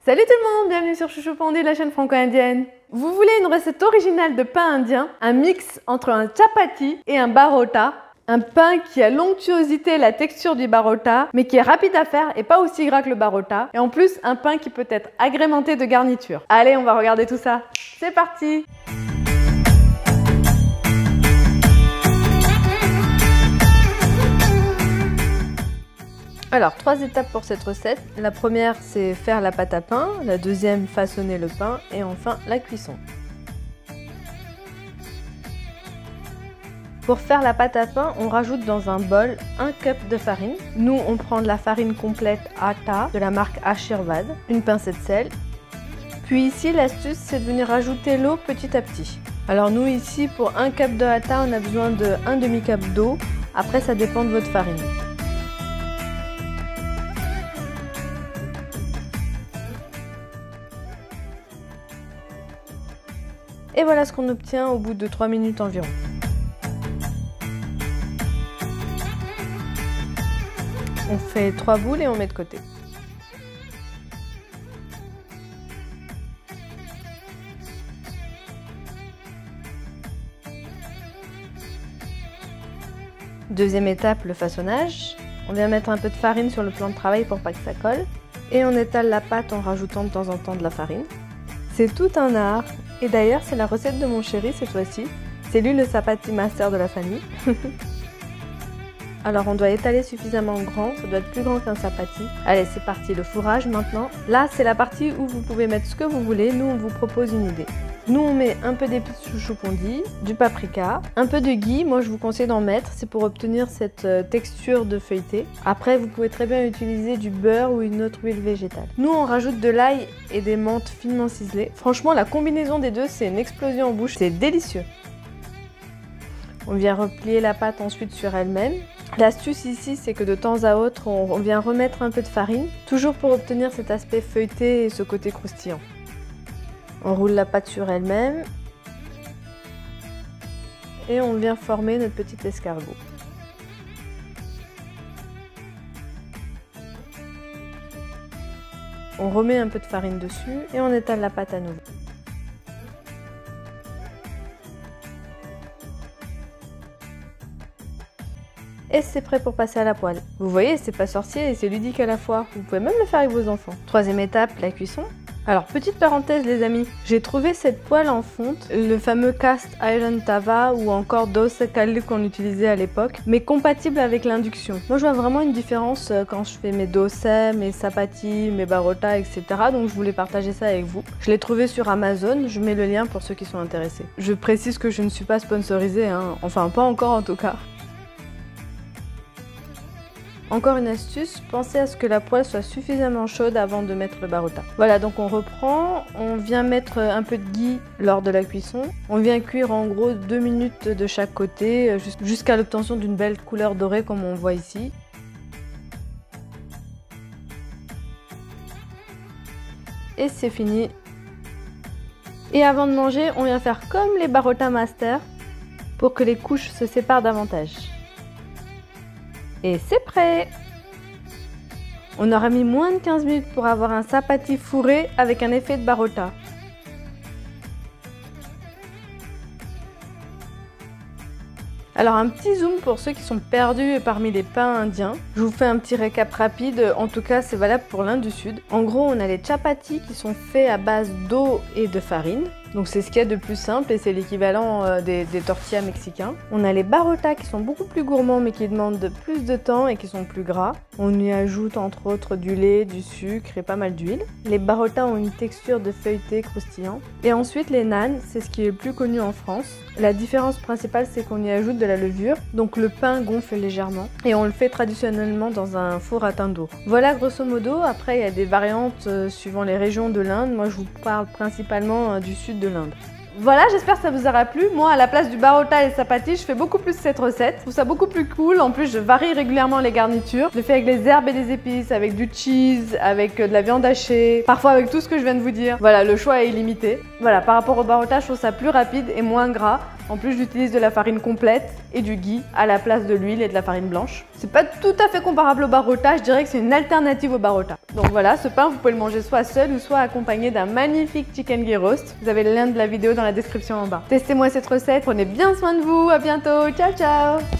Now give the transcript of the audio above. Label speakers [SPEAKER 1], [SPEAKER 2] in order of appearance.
[SPEAKER 1] Salut tout le monde, bienvenue sur Chouchou Pondu, la chaîne franco-indienne. Vous voulez une recette originale de pain indien, un mix entre un chapati et un barota, un pain qui a l'onctuosité et la texture du barota, mais qui est rapide à faire et pas aussi gras que le barota, et en plus un pain qui peut être agrémenté de garnitures. Allez, on va regarder tout ça. C'est parti! Alors, 3 étapes pour cette recette. La première, c'est faire la pâte à pain. La deuxième, façonner le pain. Et enfin, la cuisson. Pour faire la pâte à pain, on rajoute dans un bol 1 cup de farine. Nous, on prend de la farine complète Atta de la marque Ashirvad, une pincée de sel. Puis ici, l'astuce, c'est de venir rajouter l'eau petit à petit. Alors nous, ici, pour 1 cup de Atta, on a besoin de 1 demi-cup d'eau. Après, ça dépend de votre farine. Et voilà ce qu'on obtient au bout de 3 minutes environ. On fait 3 boules et on met de côté. Deuxième étape, le façonnage. On vient mettre un peu de farine sur le plan de travail pour pas que ça colle. Et on étale la pâte en rajoutant de temps en temps de la farine. C'est tout un art. Et d'ailleurs, c'est la recette de mon chéri cette fois-ci. C'est lui le chapati master de la famille. Alors, on doit étaler suffisamment grand. Ça doit être plus grand qu'un chapati. Allez, c'est parti, le fourrage maintenant. Là, c'est la partie où vous pouvez mettre ce que vous voulez. Nous, on vous propose une idée. Nous, on met un peu d'épices chouchou pondu, du paprika, un peu de ghee. Moi, je vous conseille d'en mettre. C'est pour obtenir cette texture de feuilleté. Après, vous pouvez très bien utiliser du beurre ou une autre huile végétale. Nous, on rajoute de l'ail et des menthes finement ciselées. Franchement, la combinaison des deux, c'est une explosion en bouche. C'est délicieux. On vient replier la pâte ensuite sur elle-même. L'astuce ici, c'est que de temps à autre, on vient remettre un peu de farine, toujours pour obtenir cet aspect feuilleté et ce côté croustillant. On roule la pâte sur elle-même et on vient former notre petit escargot. On remet un peu de farine dessus et on étale la pâte à nouveau. Et c'est prêt pour passer à la poêle. Vous voyez, c'est pas sorcier et c'est ludique à la fois. Vous pouvez même le faire avec vos enfants. Troisième étape, la cuisson. Alors, petite parenthèse les amis, j'ai trouvé cette poêle en fonte, le fameux cast iron tava ou encore dosa kali qu'on utilisait à l'époque, mais compatible avec l'induction. Moi, je vois vraiment une différence quand je fais mes dosa, mes chapati, mes barota, etc. Donc, je voulais partager ça avec vous. Je l'ai trouvé sur Amazon, je mets le lien pour ceux qui sont intéressés. Je précise que je ne suis pas sponsorisée, hein. Enfin pas encore en tout cas. Encore une astuce, pensez à ce que la poêle soit suffisamment chaude avant de mettre le barota. Voilà, donc on reprend, on vient mettre un peu de ghee lors de la cuisson. On vient cuire en gros 2 minutes de chaque côté jusqu'à l'obtention d'une belle couleur dorée comme on voit ici. Et c'est fini. Et avant de manger, on vient faire comme les barota master pour que les couches se séparent davantage. Et c'est prêt! On aura mis moins de 15 minutes pour avoir un chapati fourré avec un effet de barota. Alors un petit zoom pour ceux qui sont perdus parmi les pains indiens. Je vous fais un petit récap rapide, en tout cas c'est valable pour l'Inde du Sud. En gros on a les chapatis qui sont faits à base d'eau et de farine. Donc c'est ce qu'il y a de plus simple et c'est l'équivalent des tortillas mexicains. On a les barotas qui sont beaucoup plus gourmands mais qui demandent plus de temps et qui sont plus gras. On y ajoute entre autres du lait, du sucre et pas mal d'huile. Les barotas ont une texture de feuilleté croustillant. Et ensuite les naans, c'est ce qui est le plus connu en France. La différence principale c'est qu'on y ajoute de la levure, donc le pain gonfle légèrement et on le fait traditionnellement dans un four à tandoor. Voilà grosso modo, après il y a des variantes suivant les régions de l'Inde. Moi je vous parle principalement du sud de l'Inde. Voilà, j'espère que ça vous aura plu. Moi, à la place du barota et chapati, je fais beaucoup plus cette recette. Je trouve ça beaucoup plus cool. En plus, je varie régulièrement les garnitures. Je le fais avec les herbes et des épices, avec du cheese, avec de la viande hachée, parfois avec tout ce que je viens de vous dire. Voilà, le choix est illimité. Voilà, par rapport au barota, je trouve ça plus rapide et moins gras. En plus, j'utilise de la farine complète et du ghee à la place de l'huile et de la farine blanche. C'est pas tout à fait comparable au barota, je dirais que c'est une alternative au barota. Donc voilà, ce pain, vous pouvez le manger soit seul ou soit accompagné d'un magnifique chicken ghee roast. Vous avez le lien de la vidéo dans la description en bas. Testez-moi cette recette, prenez bien soin de vous, à bientôt, ciao ciao!